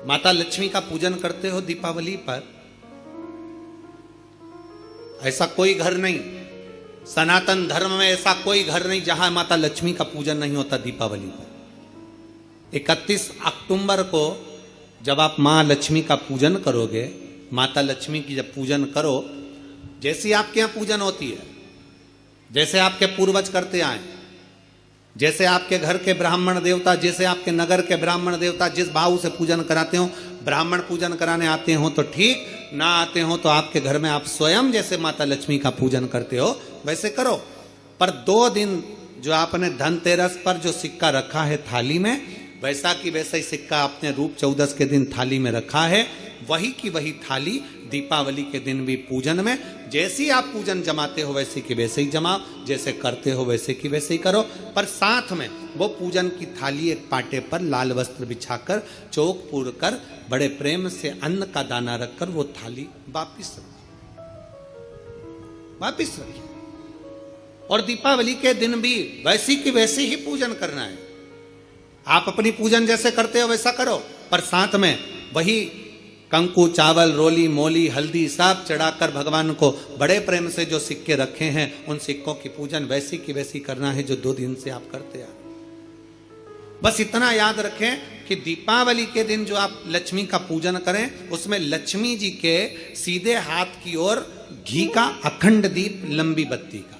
माता लक्ष्मी का पूजन करते हो दीपावली पर? ऐसा कोई घर नहीं, सनातन धर्म में ऐसा कोई घर नहीं जहां माता लक्ष्मी का पूजन नहीं होता दीपावली पर। 31 अक्टूबर को जब आप मां लक्ष्मी का पूजन करोगे, माता लक्ष्मी की जब पूजन करो, जैसी आपके यहां पूजन होती है, जैसे आपके पूर्वज करते आए, जैसे आपके घर के ब्राह्मण देवता, जैसे आपके नगर के ब्राह्मण देवता जिस भाव से पूजन कराते हो, ब्राह्मण पूजन कराने आते हो तो ठीक, ना आते हो तो आपके घर में आप स्वयं जैसे माता लक्ष्मी का पूजन करते हो वैसे करो। पर 2 दिन जो आपने धनतेरस पर जो सिक्का रखा है थाली में, वैसा की वैसा ही सिक्का आपने रूप चौदस के दिन थाली में रखा है, वही की वही थाली दीपावली के दिन भी पूजन में जैसी आप पूजन जमाते हो वैसे की वैसे ही जमाओ, जैसे करते हो वैसे की वैसे ही करो। पर साथ में वो पूजन की थाली एक पाटे पर लाल वस्त्र बिछाकर, चौक पूर कर, बड़े प्रेम से अन्न का दाना रखकर वो थाली वापिस रखिए। और दीपावली के दिन भी वैसी की वैसे ही पूजन करना है। आप अपनी पूजन जैसे करते हो वैसा करो, पर साथ में वही कंकु, चावल, रोली, मोली, हल्दी सब चढ़ाकर भगवान को बड़े प्रेम से जो सिक्के रखे हैं उन सिक्कों की पूजन वैसी की वैसी करना है जो 2 दिन से आप करते आ रहे। बस इतना याद रखें कि दीपावली के दिन जो आप लक्ष्मी का पूजन करें, उसमें लक्ष्मी जी के सीधे हाथ की ओर घी का अखंड दीप, लंबी बत्ती का,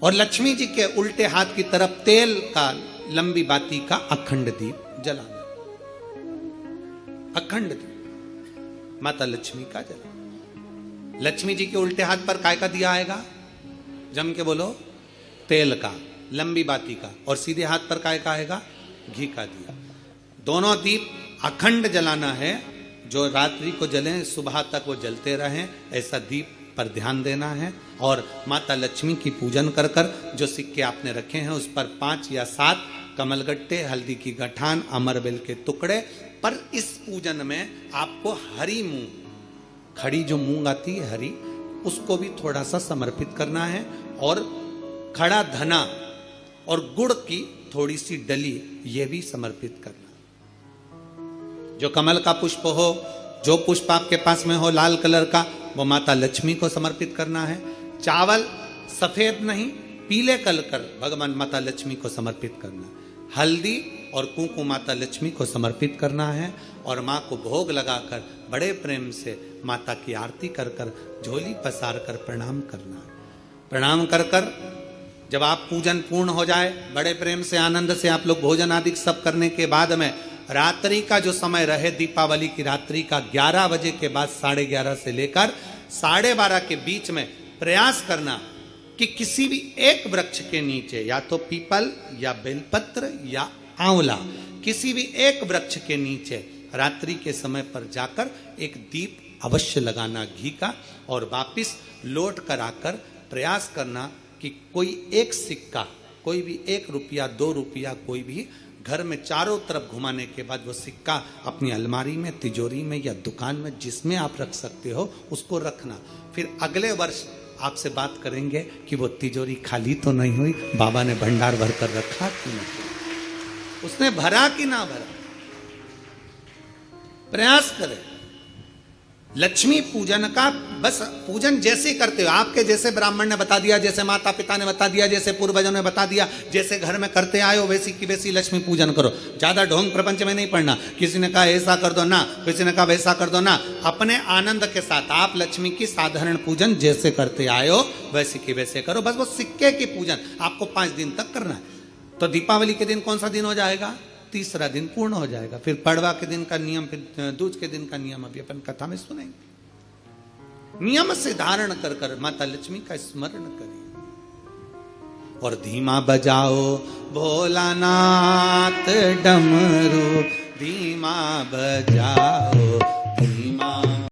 और लक्ष्मी जी के उल्टे हाथ की तरफ तेल का लंबी बाती का अखंड दीप जलाना। अखंड दीप माता लक्ष्मी का जला। लक्ष्मी जी के उल्टे हाथ पर काय का दिया आएगा? जम के बोलो, तेल का, लंबी बाती का, और सीधे हाथ पर काय का आएगा? घी का दिया। दोनों दीप अखंड जलाना है, जो रात्रि को जलें सुबह तक वो जलते रहें, ऐसा दीप पर ध्यान देना है। और माता लक्ष्मी की पूजन कर कर जो सिक्के आपने रखे हैं उस पर 5 या 7 कमलगट्टे, हल्दी की गठान, अमरबेल के टुकड़े। पर इस पूजन में आपको हरी मूंग, खड़ी जो मूंग आती है हरी, उसको भी थोड़ा सा समर्पित करना है, और खड़ा धना और गुड़ की थोड़ी सी डली ये भी समर्पित करना। जो कमल का पुष्प हो, जो पुष्प आपके पास में हो लाल कलर का, वो माता लक्ष्मी को समर्पित करना है। चावल सफेद नहीं, पीले कलर कर भगवान माता लक्ष्मी को समर्पित करना। हल्दी और कुंकु माता लक्ष्मी को समर्पित करना है, और माँ को भोग लगाकर बड़े प्रेम से माता की आरती कर कर, झोली पसार कर प्रणाम करना है। प्रणाम कर कर जब आप पूजन पूर्ण हो जाए, बड़े प्रेम से आनंद से आप लोग भोजन आदि सब करने के बाद में रात्रि का जो समय रहे, दीपावली की रात्रि का 11 बजे के बाद 11:30 से लेकर 12:30 के बीच में प्रयास करना कि किसी भी एक वृक्ष के नीचे, या तो पीपल या बेलपत्र या आंवला, किसी भी एक वृक्ष के नीचे रात्रि के समय पर जाकर एक दीप अवश्य लगाना घी का, और वापिस लौट कर आकर प्रयास करना कि कोई एक सिक्का, कोई भी 1 रुपया 2 रुपया, कोई भी घर में चारों तरफ घुमाने के बाद वो सिक्का अपनी अलमारी में, तिजोरी में या दुकान में जिसमें आप रख सकते हो उसको रखना। फिर अगले वर्ष आपसे बात करेंगे कि वो तिजोरी खाली तो नहीं हुई, बाबा ने भंडार भर कर रखा कि नहीं, उसने भरा कि ना भरा। प्रयास करें। लक्ष्मी पूजन का बस पूजन जैसे करते हो, आपके जैसे ब्राह्मण ने बता दिया, जैसे माता पिता ने बता दिया, जैसे पूर्वजों ने बता दिया, जैसे घर में करते आए हो वैसी की वैसी लक्ष्मी पूजन करो। ज्यादा ढोंग प्रपंच में नहीं पड़ना, किसी ने कहा ऐसा कर दो ना, किसी ने कहा वैसा कर दो ना। अपने आनंद के साथ आप लक्ष्मी की साधारण पूजन जैसे करते आए हो वैसी की वैसे करो। बस वो सिक्के की पूजन आपको 5 दिन तक करना है। तो दीपावली के दिन कौन सा दिन हो जाएगा? 3रा दिन पूर्ण हो जाएगा। फिर पड़वा के दिन का नियम, फिर दूज के दिन का नियम अभी अपन कथा में सुनेंगे। नियम से धारण कर कर माता लक्ष्मी का स्मरण करें। और धीमा बजाओ भोलानाथ डमरू, धीमा बजाओ धीमा।